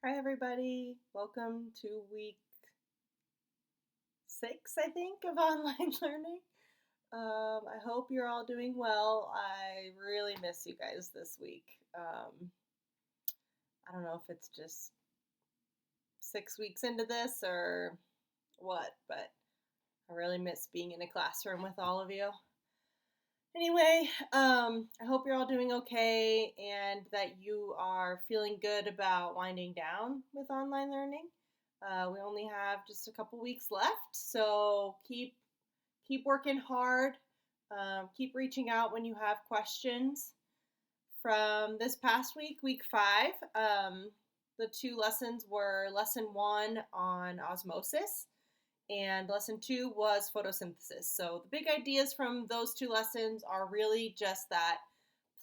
Hi, everybody. Welcome to week 6, I think, of online learning. I hope you're all doing well. I really miss you guys this week. I don't know if it's just 6 weeks into this or what, but I really miss being in a classroom with all of you. Anyway, I hope you're all doing okay and that you are feeling good about winding down with online learning. We only have just a couple weeks left, so keep working hard. Keep reaching out when you have questions. From this past week, week 5, the two lessons were lesson 1 on osmosis, and lesson 2 was photosynthesis. So the big ideas from those two lessons are really just that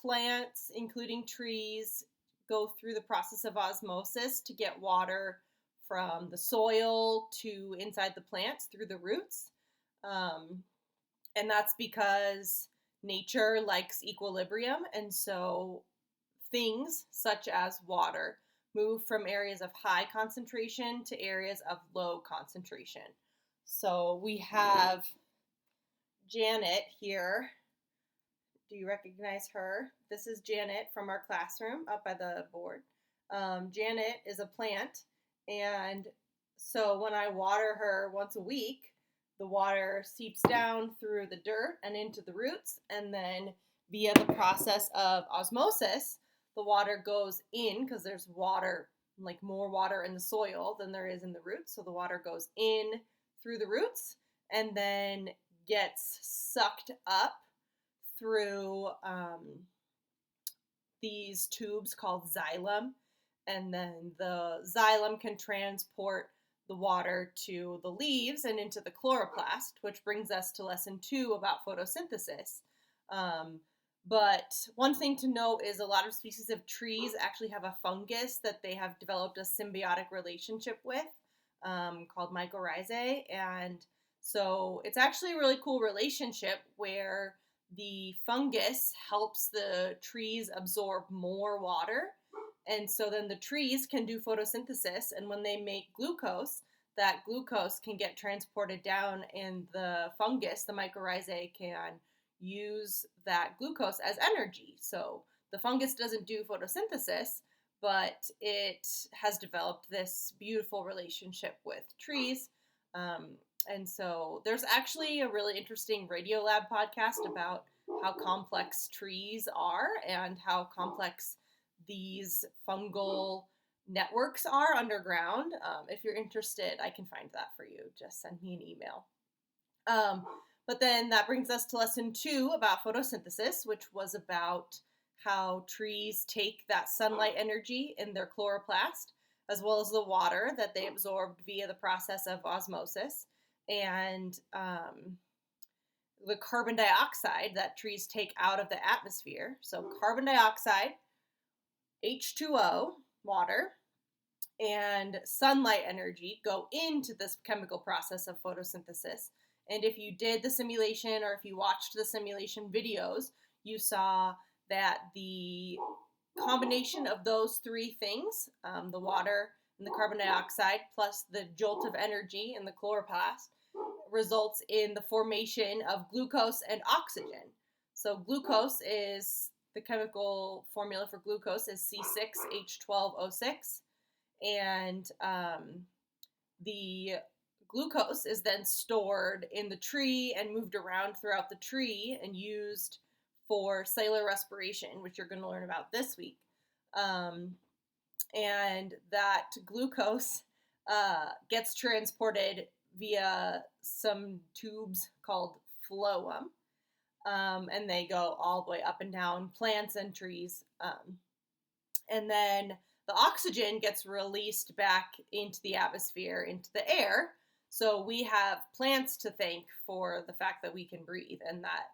plants, including trees, go through the process of osmosis to get water from the soil to inside the plants through the roots. And that's because nature likes equilibrium, and so things such as water move from areas of high concentration to areas of low concentration. So we have Janet here. Do you recognize her? This is Janet from our classroom up by the board. Janet is a plant, and so when I water her once a week, the water seeps down through the dirt and into the roots, and then via the process of osmosis, the water goes in because there's water, like more water in the soil than there is in the roots. So the water goes in through the roots and then gets sucked up through these tubes called xylem, and then the xylem can transport the water to the leaves and into the chloroplast, which brings us to lesson 2 about photosynthesis. But one thing to note is a lot of species of trees actually have a fungus that they have developed a symbiotic relationship with called mycorrhizae. And so it's actually a really cool relationship where the fungus helps the trees absorb more water. And so then the trees can do photosynthesis. And when they make glucose, that glucose can get transported down, and the fungus, the mycorrhizae, can use that glucose as energy. So the fungus doesn't do photosynthesis, but it has developed this beautiful relationship with trees. And so there's actually a really interesting Radiolab podcast about how complex trees are and how complex these fungal networks are underground. If you're interested, I can find that for you. Just send me an email. But then that brings us to lesson 2 about photosynthesis, which was about how trees take that sunlight energy in their chloroplast, as well as the water that they absorbed via the process of osmosis, and the carbon dioxide that trees take out of the atmosphere. So carbon dioxide, H2O, water, and sunlight energy go into this chemical process of photosynthesis. And if you did the simulation or if you watched the simulation videos, you saw that the combination of those three things, the water and the carbon dioxide plus the jolt of energy in the chloroplast, results in the formation of glucose and oxygen. So glucose is, the chemical formula for glucose is C6H12O6, and the glucose is then stored in the tree and moved around throughout the tree and used for cellular respiration, which you're going to learn about this week. And that glucose gets transported via some tubes called phloem, and they go all the way up and down plants and trees. And then the oxygen gets released back into the atmosphere, into the air. So we have plants to thank for the fact that we can breathe, and that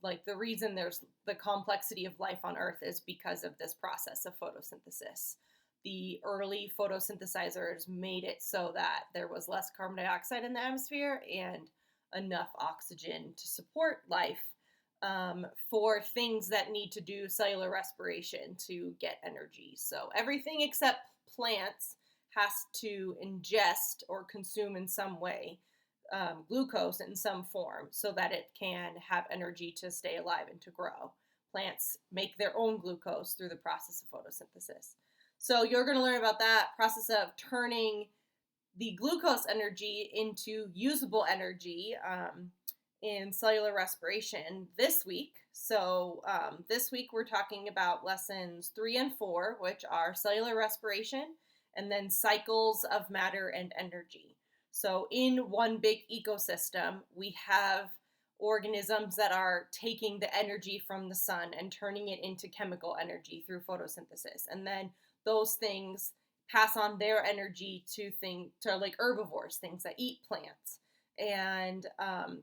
like the reason there's the complexity of life on Earth is because of this process of photosynthesis. The early photosynthesizers made it so that there was less carbon dioxide in the atmosphere and enough oxygen to support life. for things that need to do cellular respiration to get energy. So everything except plants has to ingest or consume in some way glucose in some form so that it can have energy to stay alive and to grow. Plants make their own glucose through the process of photosynthesis. So you're going to learn about that process of turning the glucose energy into usable energy in cellular respiration this week. So this week we're talking about lessons 3 and 4, which are cellular respiration and then cycles of matter and energy. So in one big ecosystem, we have organisms that are taking the energy from the sun and turning it into chemical energy through photosynthesis. And then those things pass on their energy to like herbivores, things that eat plants. And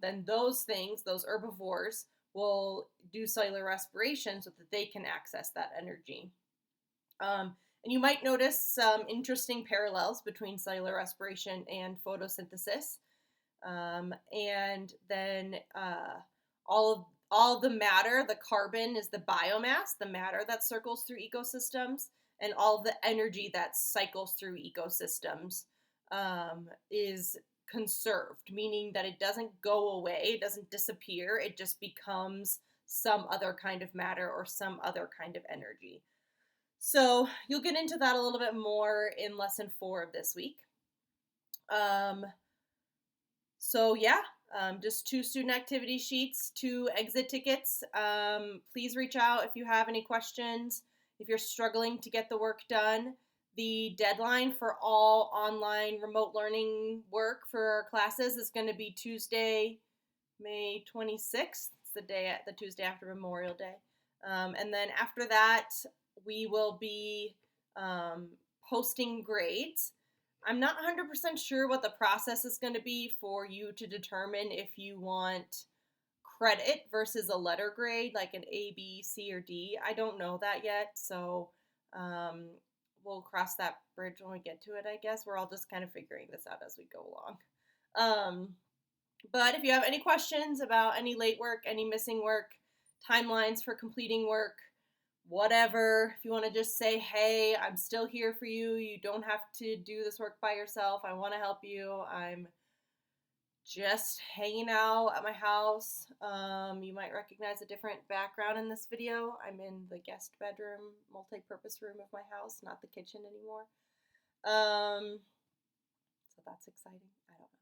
then those things, those herbivores, will do cellular respiration so that they can access that energy. And you might notice some interesting parallels between cellular respiration and photosynthesis. And then all of the matter, the carbon is the biomass, the matter that circles through ecosystems, and all of the energy that cycles through ecosystems is conserved, meaning that it doesn't go away, it doesn't disappear, it just becomes some other kind of matter or some other kind of energy. So you'll get into that a little bit more in lesson 4 of this week. Just 2 student activity sheets, 2 exit tickets. Please reach out if you have any questions, if you're struggling to get the work done. The deadline for all online remote learning work for our classes is going to be Tuesday, May 26th. It's the Tuesday after Memorial Day. And then after that, we will be posting grades. I'm not 100% sure what the process is going to be for you to determine if you want credit versus a letter grade, like an A, B, C, or D. I don't know that yet, so we'll cross that bridge when we get to it, I guess. We're all just kind of figuring this out as we go along. But if you have any questions about any late work, any missing work, timelines for completing work, whatever, if you want to just say, hey, I'm still here for you, you don't have to do this work by yourself, I want to help you, I'm just hanging out at my house. You might recognize a different background in this video. I'm in the guest bedroom, multi-purpose room of my house, not the kitchen anymore. So that's exciting. I don't know.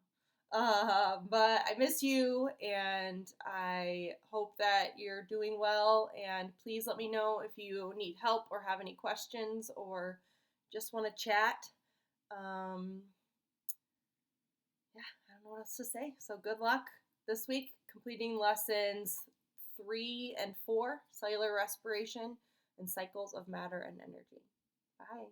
But I miss you, and I hope that you're doing well, and please let me know if you need help or have any questions or just want to chat. I don't know what else to say. So good luck this week completing lessons 3 and 4, cellular respiration and cycles of matter and energy. Bye.